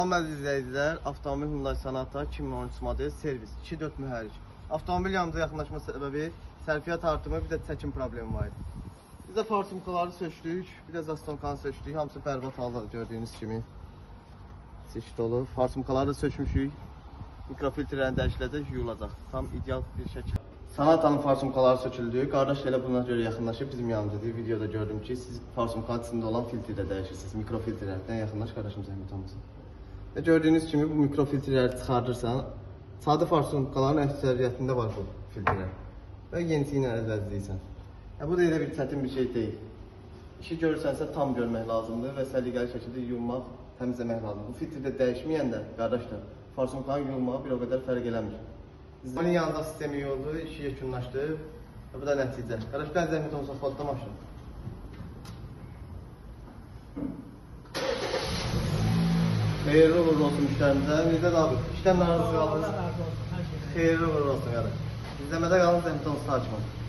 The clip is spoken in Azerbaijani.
Salam əziz izləyicilər, avtomobil Hyundai Sonata 2013 model servis 2.4 mühərrik. Avtomobil yanımıza yaxınlaşma səbəbi sərfiyyat artımı, bir də çəkim problemi var idi. Biz də farsumkaları sökdük, bir də zastonkanı sökdük. Hamısı bərbad haldadır gördüyünüz kimi. Çeşid olur. Farsumkaları da sökmüşük. Mikrofiltrlərini dəyişiləcək, yuyulacaq. Tam ideal bir şəkil. Sonatanın farsumkaları söküldü. Qardaş elə buna görə yaxınlaşıb bizim yanımızdadır. Videoda gördüm ki, siz farsumkanın içində olan filtri də dəyişirsiniz. Mikrofiltrlərdən yaxınlaş, qardaşım zəhmət olmasın. Və gördüyünüz kimi bu mikrofiltrləri çıxardırsan, sadə farsumkaların əksəriyyətində var bu filtrlər. Və yenisi ilə əzələyirsən. Bu da elə bir çətin bir şey deyil. İşi görürsənsə tam görmək lazımdır və səliqəli şəkildə yuyulmaq, təmizləmək lazımdır. Bu filtri də dəyişməyəndə, qardaşlar, farsumkanın yuyulmağı bir o qədər fərq eləmir. Bizlərin yanında sistemi iyi oldu, işi yekunlaşdı və bu da nəticə. Qardaş, ben zəhmət olsa asfaltda maşın. Xeyirli uğurlu olsun müştərimizə. Mirzət abi, işləmlə razı qaldınız. Xeyirli uğurlu olsun qardaş. İzləmədə qalın, zəhmət olsa açmaq.